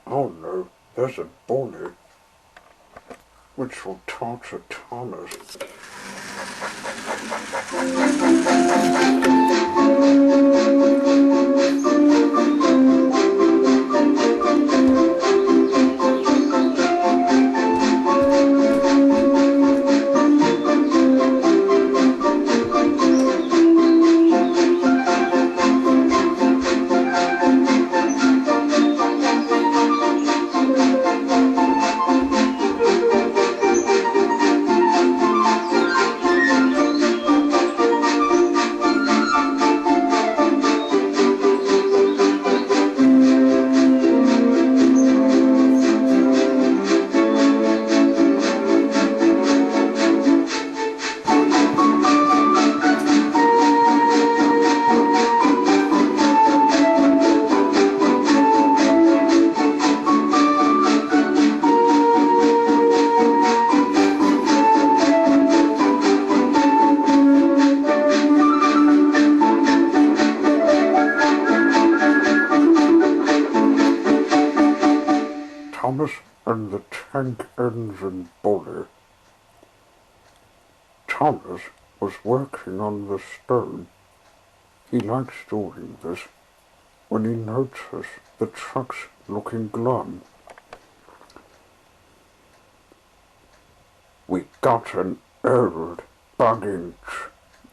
Oh no, there's a bully which will torture Thomas. Thomas and the Tank Engine Bully. Thomas was working on the stone. He likes doing this when he noticed the trucks looking glum. We got an old bugging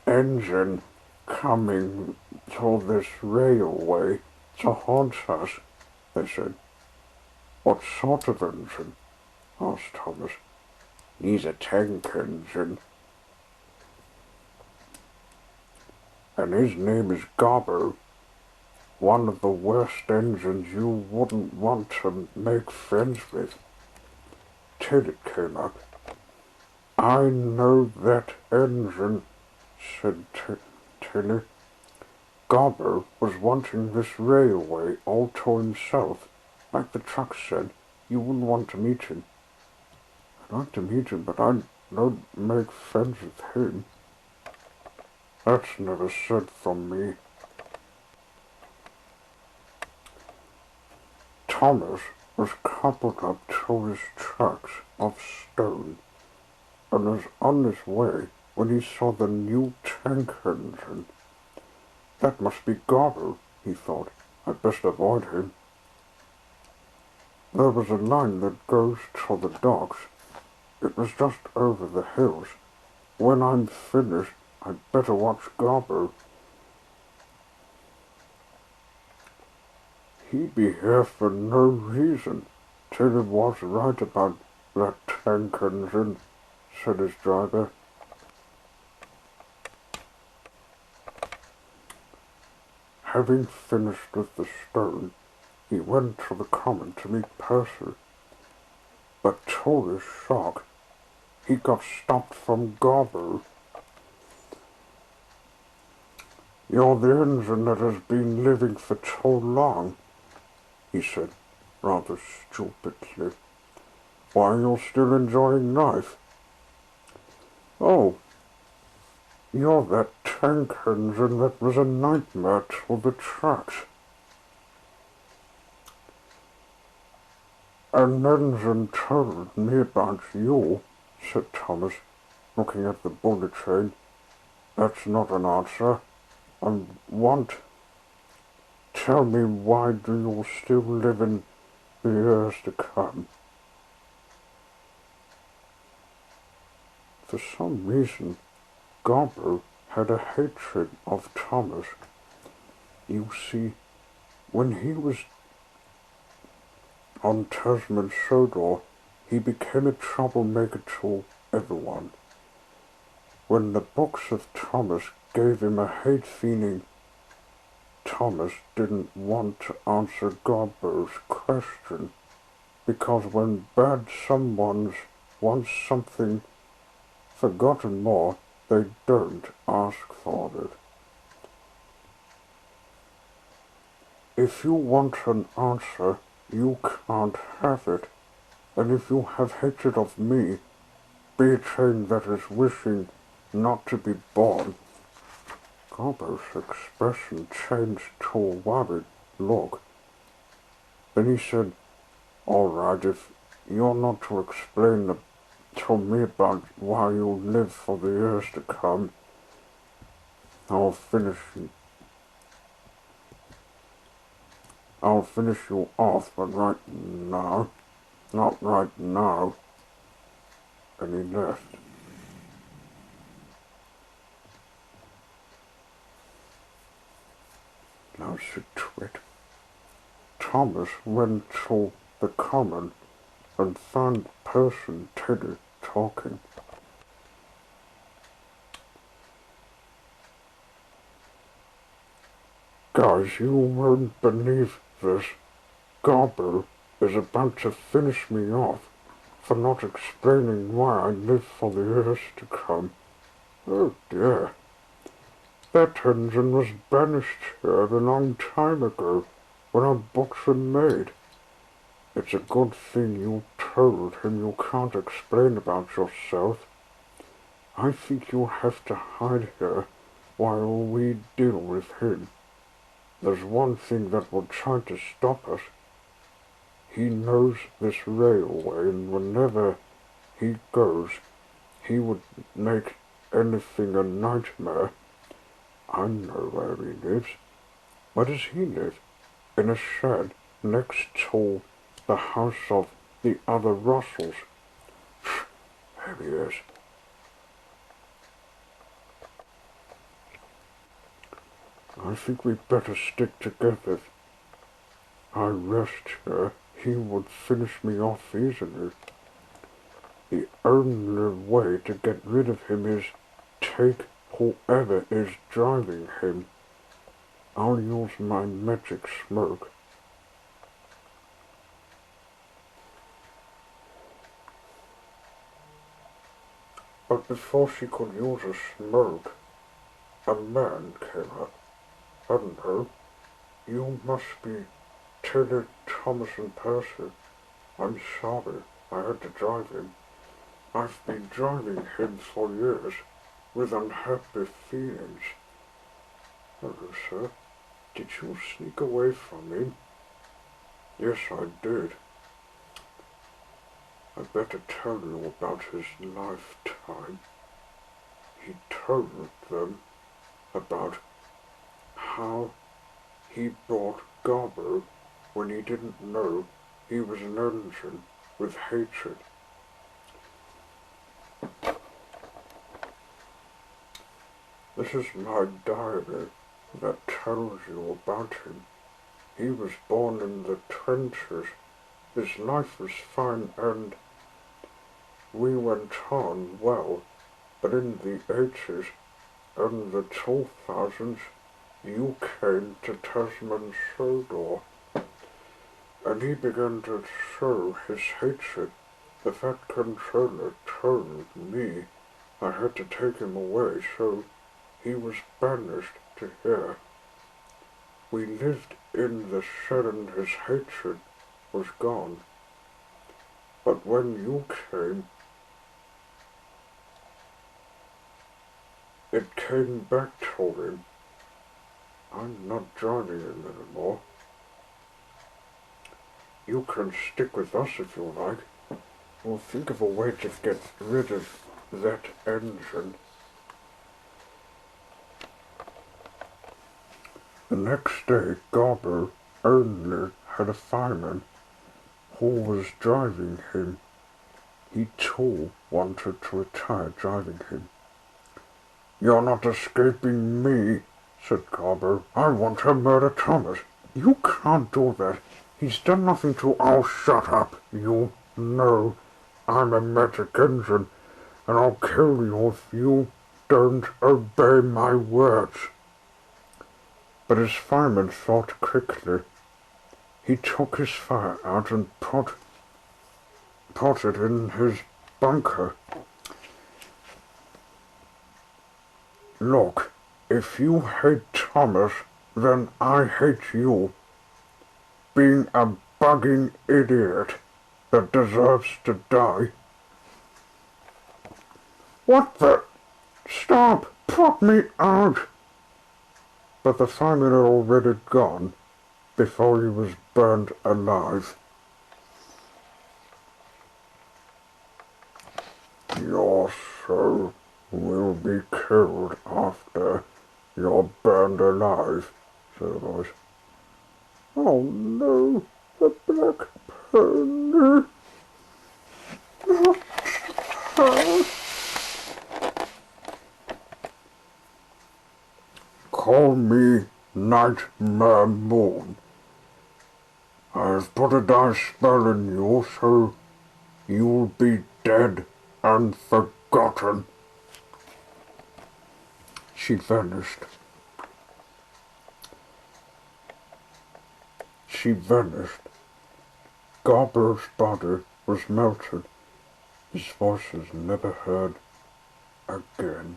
engine coming to this railway to haunt us, they said. What sort of engine? Asked Thomas. He's a tank engine. And his name is Gobbo. One of the worst engines you wouldn't want to make friends with. Till it came up. I know that engine, said Tilly. Gobbo was wanting this railway all to himself. Like the truck said, you wouldn't want to meet him. I'd like to meet him, but I don't make friends with him. That's never said from me. Thomas was coupled up to his trucks of stone, and was on his way when he saw the new tank engine. That must be Gobbo, he thought. I'd best avoid him. There was a line that goes to the docks. It was just over the hills. When I'm finished, I'd better watch Gobbo. He'd be here for no reason. Tilly was right about that tank engine, said his driver. Having finished with the stone, he went to the common to meet Percy, but to his shock, he got stopped from Gobbo. You're the engine that has been living for too long, he said, rather stupidly. Why, you're still enjoying life. Oh, you're that tank engine that was a nightmare to the trucks. An engine told me about you, said Thomas, looking at the bullet train. That's not an answer. Tell me, why do you still live in the years to come? For some reason, Gobbo had a hatred of Thomas. You see, when he was on Tasman Sodor, he became a troublemaker to everyone. When the books of Thomas gave him a hate feeling, Thomas didn't want to answer Gobbo's question, because when bad someones want something forgotten more, they don't ask for it. If you want an answer, you can't have it, and if you have hatred of me, be a chain that is wishing not to be born. Gobbo's expression changed to a worried look. Then he said, All right, if you're not to explain to me about why you live for the years to come, I'll finish I'll finish you off, but right now, not right now. And he left. Now sit to it. Thomas went to the common and found Percy and Teddy talking. Guys, you won't believe this. Garbo is about to finish me off for not explaining why I live for the years to come. Oh dear. That engine was banished here a long time ago when our books were made. It's a good thing you told him you can't explain about yourself. I think you'll have to hide here while we deal with him. There's one thing that will try to stop us. He knows this railway, and whenever he goes, he would make anything a nightmare. I know where he lives. Where does he live? In a shed next to the house of the other Russells. There he is. I think we'd better stick together. If I rest here, he would finish me off easily. The only way to get rid of him is take whoever is driving him. I'll use my magic smoke. But before she could use a smoke, a man came up. Hello, you must be Teddy, Thomas and Percy. I'm sorry, I had to drive him. I've been driving him for years, with unhappy feelings. Hello, sir. Did you sneak away from him? Yes, I did. I'd better tell you about his lifetime. He told them about how he bought Garbo when he didn't know he was an engine with hatred. This is my diary that tells you about him. He was born in the trenches. His life was fine and we went on well, but in the 80s and the 2000s, you came to Tasman Sodor, and he began to show his hatred. The Fat Controller told me I had to take him away, so he was banished to here. We lived in the shed and his hatred was gone. But when you came, it came back to him. I'm not driving him anymore. You can stick with us if you like. We'll think of a way to get rid of that engine. The next day, Garbo only had a fireman who was driving him. He too wanted to retire driving him. You're not escaping me, said Garbo. I want to murder Thomas. You can't do that. He's done nothing to... Oh, shut up. You know I'm a magic engine, and I'll kill you if you don't obey my words. But his fireman thought quickly. He took his fire out and put it in his bunker. Look, if you hate Thomas, then I hate you. Being a bugging idiot that deserves to die. What the? Stop! Put me out! But the fireman had already gone before he was burned alive. So we'll be killed after you're burned alive, said a voice. Oh no, the Black Pony. Call me Nightmare Moon. I've put a dark spell in you, so you'll be dead and forgotten. She vanished. She vanished. Garbo's body was melted. His voice was never heard again.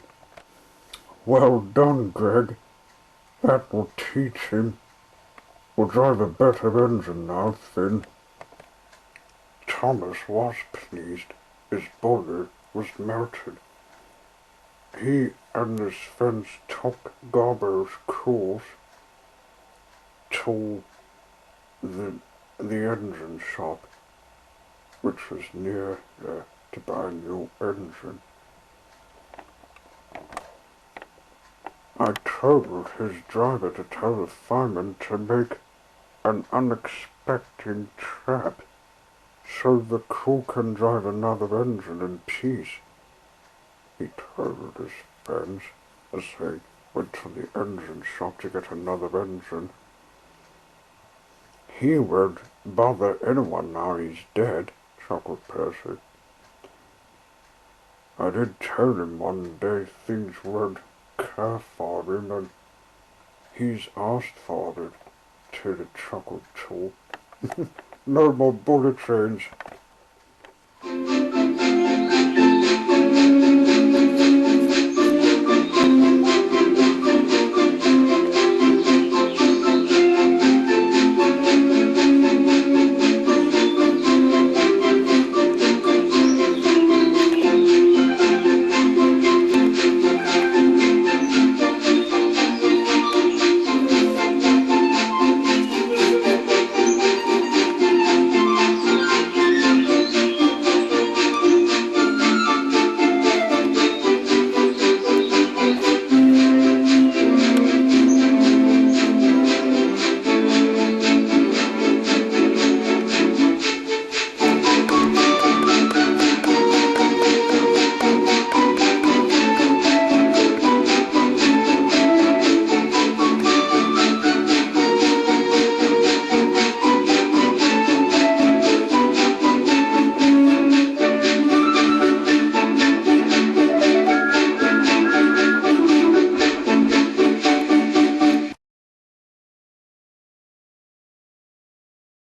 Well done, Greg. That will teach him. We'll drive a better engine now, Finn. Thomas was pleased. His body was melted. He and his friends took Garbo's course to the engine shop, which was near there, to buy a new engine. I told his driver to tell the fireman to make an unexpected trap so the crew can drive another engine in peace. He told his friends as they went to the engine shop to get another engine. He won't bother anyone now he's dead, chuckled Percy. I did tell him one day things won't care for him, and he's asked for it, Tilly chuckled too. No more bullet trains,